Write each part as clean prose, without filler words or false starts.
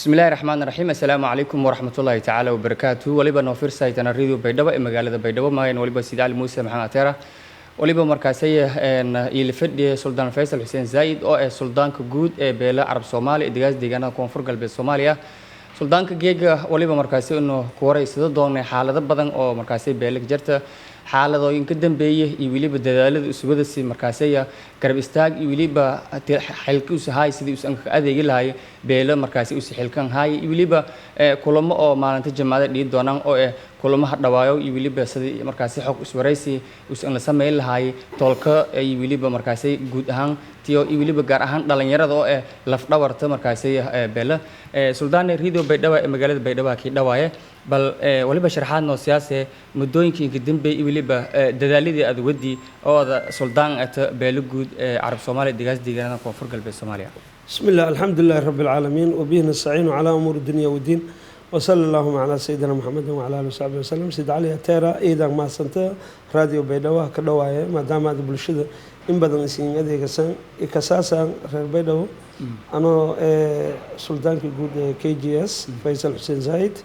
بسم الله الرحمن الرحيم السلام عليكم ورحمة الله تعالى وبركاته وليبا نوفير سايتنا الريديو بيدبا مقالة بيدبا ما وليبا سيد علي موسى محمد تيرا وليبا مركزية إن يلفد سلطان فيصل حسين زايد أو سلطان كجود بلا عرب صومالي دجاج ديجانا كونفور قلب الصومالية سلطان كجيجا وليبا مركزية إنه كوري سدون حالة بدن أو مركزية بيلك جرت حالة يمكن دنبيه يوليبا دلالة أسبوع السي مركزية كرب استاج يوليبا حلك هاي سدي أنك أدي هاي بيلا مركزي حلكان هاي يوليبا كلهم أو ما ننتج جماعة دي دونان أو كلهم حد دوايو يوليبا سدي مركزي حق أسبوعيسي أن لسميل هاي تولك يوليبا مركزي جود هان تيو يوليبا جارهان دلنا يرى ذو لفنا ورثة مركزي بيلا سلطان الريدو بيدوا مقالة بيدوا كي دوايه بل وليبا شرحان نوسياسة مدوين كي قدم بي وليبا دلالي أدودي أو سلطان أت بيلوجود عرب صومالي دجاج ديجانا كونفور قلب الصومالية. بسم الله الحمد لله رب العالمين وبه نستعين على أمور الدنيا والدين وصلى اللهم على سيدنا محمد وعلى آله وصحبه وسلم. سيد علي تيرا إذا ما سنت راديو بيدوا كدواية ما دام هذا بالشدة إن بدنا نسين هذه كسان إكساسا غير بيدوا أنا سلطان كجود KGS فيصل حسين زايد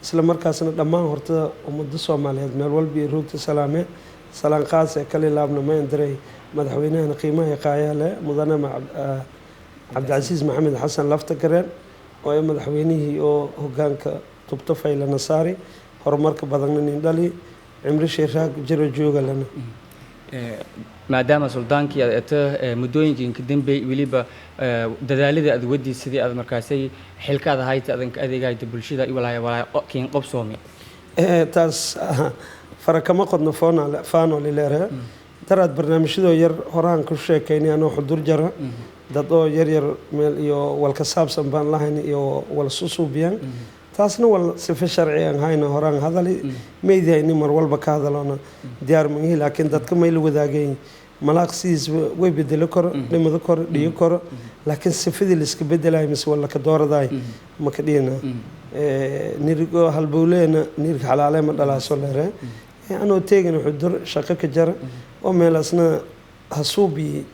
isla markaasna dhammaan horta ummadda Soomaaliyeed meel walba ay roogta salaame salaan qaas ah kale laabna ma indiray madaxweynaha qiimaha qaayale mudane Cabdicasiis Maxamed Xasan Laftagareen oo ay madaxweynihii oo hoggaanka tubta faylana saari horumarka badan in dhali cimri sheekh jiro jooga lana maadaama sultaankii aad muddooyinkii kadambay waliba dadaalada aad wadii sidii aad markaasay xilkaada hayta adanka adeegayda bulshada walaa keen qabsoomi taas farakama qodno faano leeyahay daraad barnaamijyada yar horaan ku sheekaynay anoo xudur jara dad oo yar meel iyo walka saabsan baan lahayn iyo wal suubiyan taasna wal sifa sharci aan hayna horaan hadalay meedayni mar walba ka hadalona diyaar ma yahay laakiin dadka ma ila wadaageen malaaqsiis way bedelo karo dhimada karo dhiyo karo laakiin sifadii la iska bedelay mis wala ka dooraday ma ka dhina nirigo halbowleena nirka xalaale ma dhalaaso leere anoo teegin xudur shaqo ka jara oo meelasna hasuubi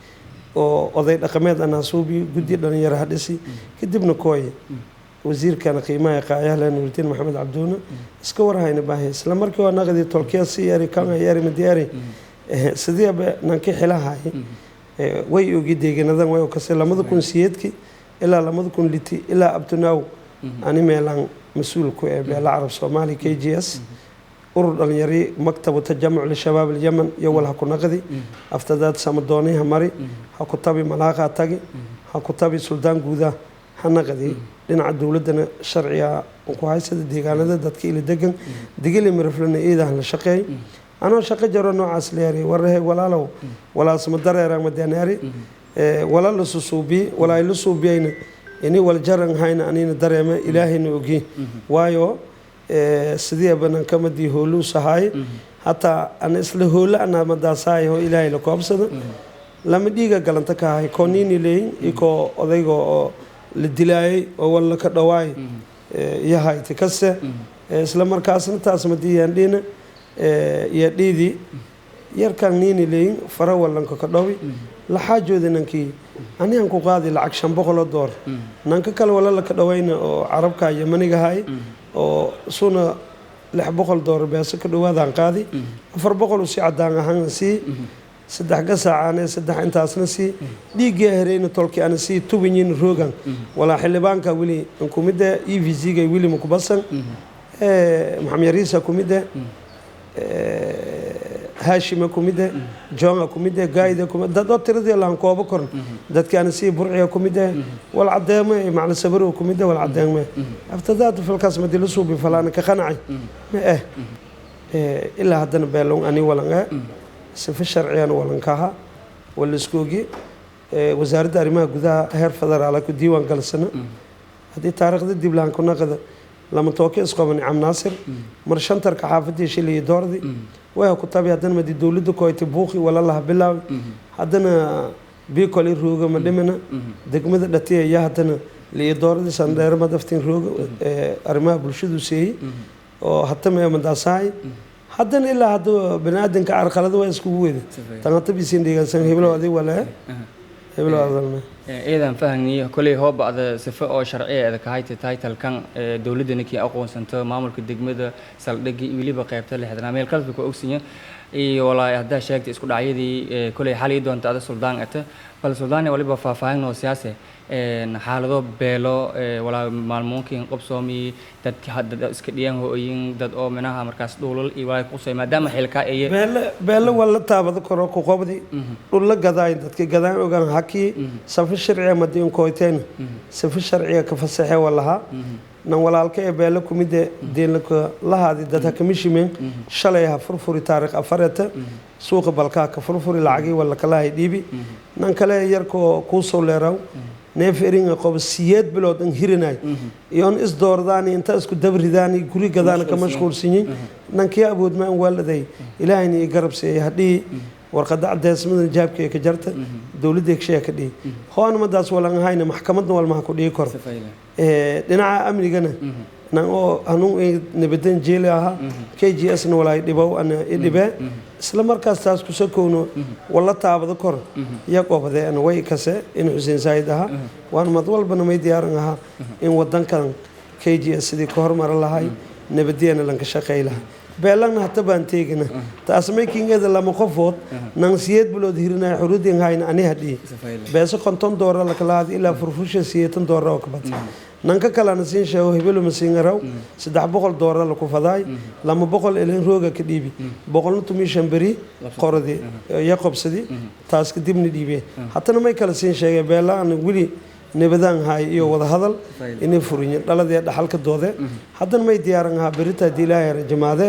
oo oday dhaqameed ana hasuubi gudi dhalinyaro hadisi kadibna kooy wasiirkana qiimaha qaayahla nuurtiin maxamed cabduuna iska warhayna baahay isla markii waa naqdi tolkiya si yari kan yari madiyaari sidii nanki xilahay way ugu deeganadan way ka salaamada kun siyeedki ilaa 2000 ilaa abtunaaw ani meelan mas'uul ku ee beela arab Soomaali KGS urur dhalinyari maktabu tajamuc li shabaab al-Yaman iyo walaha ku naqdi aftadaad samadooniha mari ha ku tabi malaaqa tagi ha ku tabi suldaan guuda hanaqadi dhinaca dawladana sharciga ku haysada deegaanada dadka ila degan digili marflana eedahan la shaqeey anoo shaqo jaro noocaas leeyahay warahay walaalow walaas ma dareera ma deenaari wala la suubi wala ila suubiyayna ini wal jaran hayna anina dareema ilaahina ogi waayo sidii banan kama di hoolu sahay hatta an isla hoolu ana madaasaay oo ilaahay la koobsado lama dhiiga galanta ka hay koonini leey iko odaygo la dilaay oo wala ka dhawaay yahay tikase isla markaasna taas ma diiyaan dhina ya dhidi yarkan nini leey fara walanka ka dhawi la xaajooda nankii aniga ku qaadi lacag $500 nanka kale wala la ka dhawayna oo carabka Yamaniga hay oo suna $600 bees ka dhawaadaan qaadi 400 si cadaan ahaan si saddex gasaacane saddex intaasna si dhiiga hereena tolki ana si tubinyin roogan wala xilibaanka wili kumida EVZ-ga wili mukubasan maxamed yariisa kumida هاشم كوميدا جون كوميدا قايد كوميدا داد تردي الله كوبا كورن داد كان سي برعي كوميدا والعدامه مع السبر كوميدا والعدامه افتدات في القسم دي لسوبي فلان كقنعي الا هدنا بيلون اني ولا سف الشرعيان ولا كها والسكوغي وزاره ارمها غدا هير فدرال ku diiwan galsana hadii taariikhda dib laan ku naqada lama tooke isqoban Am Naasir mar shantarka xaafadii shilay doordi way ku tabi hadan madi dawladdu ku ay buuqi wala la bilaaw hadana bi koli rooga ma dhimana degmada dhatiya ya hadana li doordi sandeer ma daftin rooga arrimaha bulshadu seey oo hatta ma mandaasaay hadana ilaa hadu banaadinka arqalada way isku weeday tan tabisin dhigasan heblo aday wala heblo adalma إذا فهمني كل هو بعد صفة أو شرعية إذا كهايت تايتل كان دولة نكى أقوى سنتو معمول كدقمة سالدقي يولي بقيبته لحد ما يلقى في كوكسية ولا هذا شيء تسكت عيدي كل حالي دون تأذى سلطان أته فالسلطان ولي بفاهين وسياسة حالده بيلو ولا مال ممكن قبصومي دad hadda iska dhiyan hooyin dad oo minaha markaas dhulul iyo way qusay maadaama xilka ay beelo wala taabada koro ku qobdi dhul la gaday dadka gaday ogaan haki safi sharciga madiin kooyteen safi sharciga ka fasaxay walaha nan walaalka ee beelo kumide deelka lahaadi dadka kamishimeen shalay ha furfuri taariikh afarata suuqa balka ka furfuri lacagi wala kala dhiibi nan kale yarko ku soo leeraw neeferinga qob siyeed bilood in hirinay iyoon is doordaani inta isku dabridaani guri gadaan ka mashquulsiin nankii awood ma waladay ilaahayni garabsay hadii warqada cadeysmada jaabkee ka jarta dawladda ka sheekadii hoon madaas wala hayna maxkamadda wal ma ku dhigi karo dhinaca amnigana nan oo anu nabadan jeelaha KGS na walaay dhibow ana dhibe isla markaas taas ku sakoono wala taabada kor ya qoobadeen way kase in Xuseen Said aha waan mad walbana may diyaaran aha in wadankan KGS sidii ka hormar lahay nabadeena lan ka shaqeeylaha beelana hatta baan teegina taas makingeeda lama qofood nan siyeed bilood hirinay xuruudin hayna ani hadii beesa $50 la kala had ilaa furfusha $60 oo ka badan nanka kalana siin sheego hebelo ma siin garaw $300 la ku faday $200 ilaa rooga ka dhiibi $125 bari qoradi ya qabsadi taas ka dibni dhiibe hatana may kala siin sheegay beelaan wili nabadaan hay iyo wada hadal inay furinyo dhaladii dhaxalka doode hadan may diyaaran aha berita diilaahay jamaade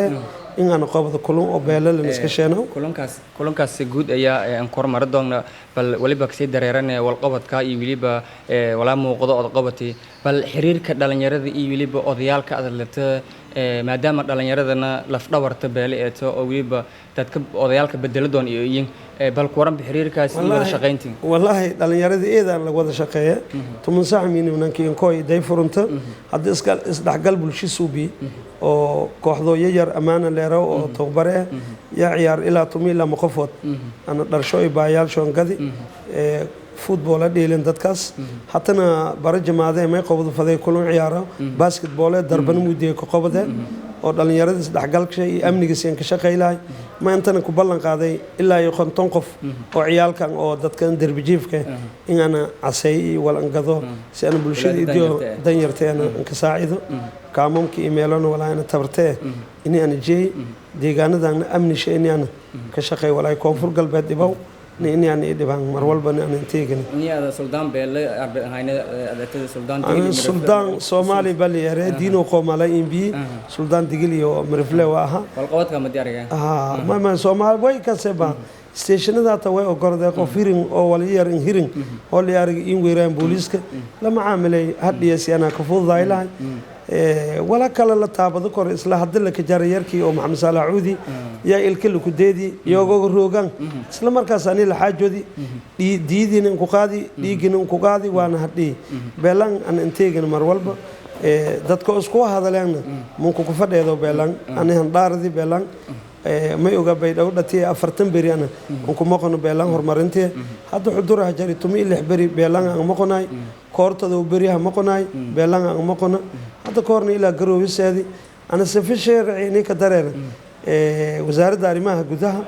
in aan qabado kulun oo beelal la iska sheeno kulankaas guud ayaa aan kormar doona bal waliba ka sii dareeran wal qabadka iyo waliba wala muuqdo oo qabati bal xiriirka dhalinyarada iyo waliba odayaalka adalata maadaama dhalinyaradana laf dhawarta beele ee oo waliba dadka odayaalka bedel doon iyo bal kuwaran xiriirkaas iyo wada shaqeyntii wallahi dhalinyarada eedaan la wada shaqeeyo tuman saaxmiin nankii kooy day furunta hadda isdhaxgal bulsho suubi oo kooxdo yar amaana leero oo tawbare ya ciyaar ilaa tumila maqofood ana dharsho ay baayaal shoongadi football dheelan dadkaas hatana bara jamaade may qabado faday kulun ciyaaro basketball darban mudee ku qabade oo dhalinyarada isdhaxgalka iyo amniga seen ka shaqeeyay ma intana ku ballan qaaday ilaa iyo 50 qof oo ciyaalkan oo dadkan darbijiifka in ana asay wala angado si ana bulshada iyo dan yarteena ka saacido kaamamki emailana wala ana tabartee in ana jeey deegaanadan amni sheeyana ka shaqeey wala koonfur galbeed dibaw إني يعني دبان مرول بنا ننتيجن. إني هذا سلطان بيلا هاينا هذا سلطان. سلطان سومالي بالي يرى دينو قوم على إنبي سلطان تقولي هو مرفلة واها. والقوات كم تيارك؟ ما سومال باي كسبان. ستيشن ذا توي أقرده كفيرين أو وليار إنهيرين أو ليار إنغيران بوليسك لما عاملي هدي سيانا كفوض ضايلان ولا كلا لا تابد كور إصلاح دلك جاريركي أو محمد صالح عودي يا الكل كديدي يوجو روجان إسلام مركز أني الحاج دي ننكو قادي دي ننكو قادي وأنا هدي بلان أن إنتاجنا مرولبا دتك أسقوا هذا لأن ممكن كفر هذا بلان أنا هندار دي بلان ما يوجا بيد أو دتي أفرتن بريانا ممكن ما كانوا بلان هرمرنتي هذا حضورها جري تومي اللي حبري بلان ما كناي كورت ذو بريها ما كناي بلان ما كنا هذا كورني إلى جروبيس هذه أنا سفير عيني كدرنا وزارة دارمها جودها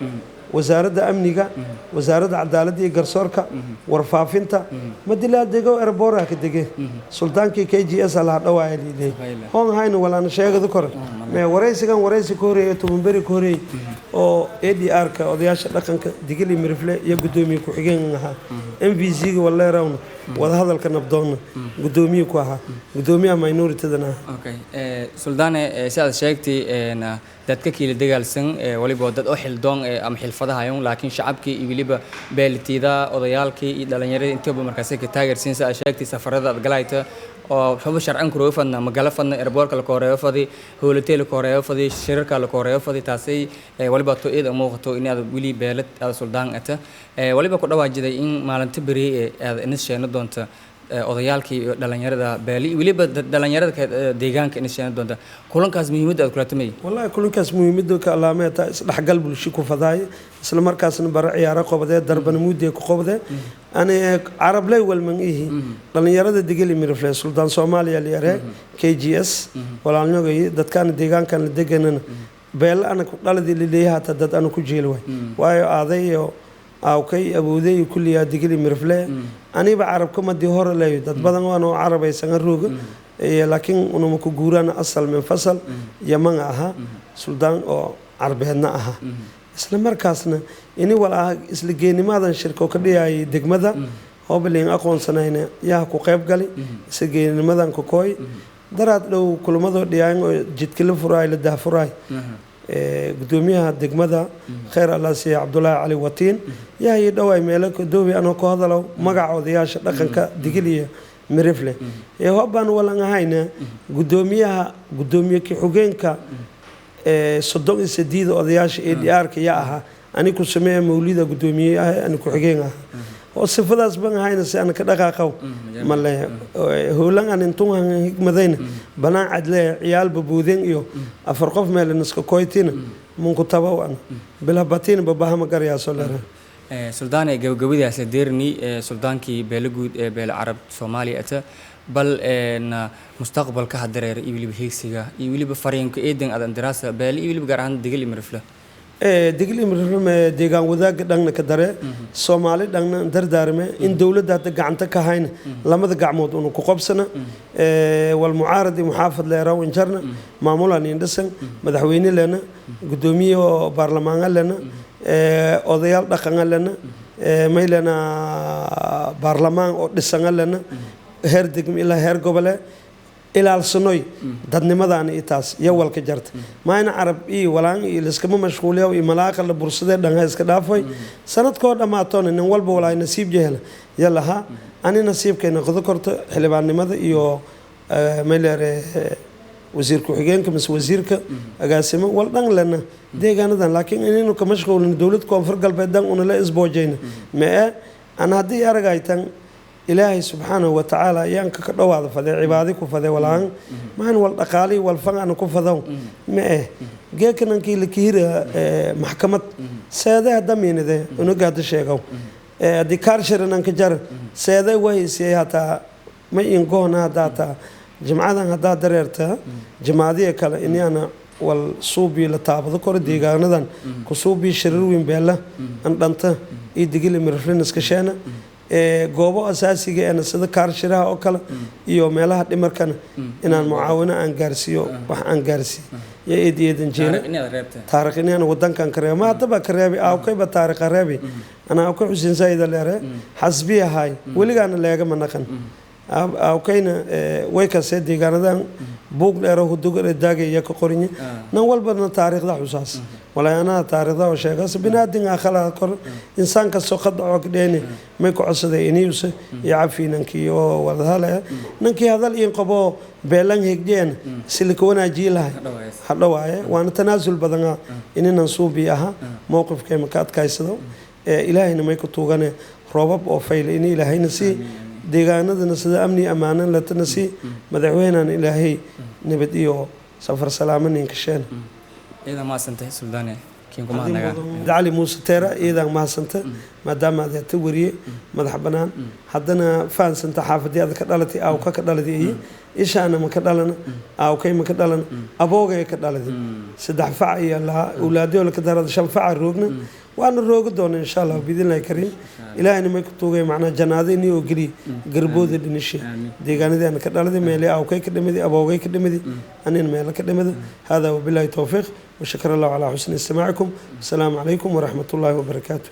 وزارة أمنية وزارة عدالة جرسوركا ورفافينتا ما دلها دقوا إربورا كدقة سلطان KGS على هذا لي هون هاين ولا أنا شيء ذكر ما ورئيس كان ورئيس كوري تمبري كوري أو ADR كا أو دياش لكن دقيلي مرفلة يقدومي كحجينها MVC ولا يرون وهذا الكلام بدون قدومي كوها قدومي ماينوري تدنا. أوكي سلطان سأل شيكتي أن dadka kii dagaalsan waliba dad oo xildoon ama xilfadaha ayuu laakiin shacabkii iyo waliba beeltida odayaalkii iyo dhalinyarada intaba markaas ka taageersan sa sheegtay safarada galayta oo xubno sharcan karo fadna magala fadna airportka la koreeyo fadi hotel koreeyo fadi shirka la koreeyo fadi taasay waliba to iyada muuqato in aad wali beelad aad suldaan ata waliba ku dhawaajiday in maalinta bari aad in sheeno doonta odayaalkii iyo dhalinyarada beeli waliba dhalinyarada deegaanka in shan doonta kulankaas muhiimadda aad kula tamay wallahi kulankaas muhiimadda ka alaameeta isdhaxgal bulsho ku faday isla markaasna bar ciyaaro qobade darban muudee ku qobade ana arab lay walman ihi dhalinyarada digili mirfle sultan Soomaaliya liyare KGS walaalnyoogay dadkan deegaankan la deganana beel ana ku dhaladii leeyahay dad ana ku jeel waayo aadayo awkay abooday kulliya digili mirfle aniba arab kuma di hor leeyo dad badan oo arabaysan rooga laakiin unu ku guuraan asal min fasal yaman aha sultan oo arbeedna aha isla markaasna ini walaah isla geenimadan shirko ka dhiyay degmada hobleen aqoonsanayna yaa ku qayb gali isla geenimadan ku kooy daraad dhow kulmado dhiyaan oo jidka la furay la daafuray gudoomiyaha degmada khayr Allah si Abdullah Ali Watiin yaa ay dhaway meel ka doobi anoo ku hadalo magacoodiyaasha dhaqanka digiliya mirifle hobban wala ngahayna gudoomiye ki xogeenka soddon iyo sideed odayaasha ADR-ka yaa aha ani ku sameeyay mawlida gudoomiyaha ani ku xigeen ah oo sifadaas baan hayna si aan ka dhaqaaqo male hoolan aan intuu higmadayna banaan cadle ciyaal babuudeen iyo afar qof meel iska kooytina mun ku tabawan bila batiin babahama garyaa solar سلطان جوجودي أسديرني سلطان كي بلجود بالعرب سومالي أتا بل إن مستقبل كهدرير يبلي بهيكسيجا يبلي بفريق كإيدن على الدراسة بل يبلي بجران دقيل مرفله دقيل مرفله ديجان وذاك دعنا كدره سومالي دعنا دردارمه إن دولة ده تجعنت كهين لما تجعمود إنه كقبسنا والمعارض محافظ ليرا وإنجرنا معمولا نيندسن مدحويني لنا قدومي وبرلمان لنا odayaal dhaqan lana meelana baarlamaan oo dhisan lana heer degmo ilaa heer gobole ilaalsanoy dadnimadan itaas iyo walka jarta maayna arab iyo walaan iyo iskama mashquuliyo iyo malaaqa la bursade dhanga iska dhaafay sanadkoo dhamaatoon nin walba walaa nasiib jehla yalaha ani nasiibkeena qodo korto xilbaannimada iyo meelare wasiirku xigeenka mas wasiirka agaasimo wal dhan lana deegaanadan laakiin inaynu ka mashquulin dawlad koonfur galbeedan una la isboojayna ma ana hadii aragaytan ilaahay subhanahu wa ta'ala yanka ka dhawaada faday cibaadi ku faday walaan maan wal dhaqaali wal fanaan ku fadaw ma geekankii la kiira maxkamad saada damiinade unu gaad sheegaw dikar shiranan ka jar saada waysi hata ma in goona data جماعة هذا دريرته جماعة كلا إني أنا والصوبي لتعبد كور ديجانا دان كصوبي شريرين بيلا أنت يدقيل مرفلين إسكشانة جوابه أساسي أنا صدق كارشرها أو كلا يوم يلا هاد إمركنا إن المعاونة عن جارسيو وعن جارسي يدي يدنجينا تارك إني أنا ودن كان كريم ما تبى كريبي أو كي بتارك كريبي أنا أو كي حسين سيد اللي حسبيه هاي ولي أنا لاقي منكن أو كينا ويكسر ديجانا بوق لره هدوء الداعي يكقرني نوال بدنا تاريخ ده حساس ولا أنا تاريخ ده وشيء بس بنادين آخر كر إنسان كسقط عقديني ما يقصد إنيوس يعرفين نكى ولا هلا نكى هذا الإنقباض بيلان هيك جين سيليكونا جيلها هذا واعي وأنا تنازل بدنا إننا نصوب بيها موقف كم كات كايسدو إلهي نما يكتوغنا رباب أو فيل إني إلهي نسي deegaanadana sida amni amaanan la tanasi madaxweynahan ilaahay nabad iyo safar salaaman kasheen ida ma santay suldaane kiin kuma naga dali muuse teera ida ma santay maadaama aad ta wariye madax banaan hadana faansanta xaafadiyada ka dhalatay aw ka dhalatay ishaana ma ka dhalana aw kay ma ka dhalana aboogay ka dhalatay saddex fac iyo la awlaadiyo la ka darada shan fac roogna وأنا روج دون إن شاء الله بإذن الله الكريم إلى أن ما يكتوجي معنا جناديني وجري قربود الدنيشة ديجانا دي أنا كده لدي مالي أو كي كده مدي أبو كي كده مدي أنا مالك كده مدي هذا وبالله التوفيق وشكر الله على حسن استماعكم السلام عليكم ورحمة الله وبركاته.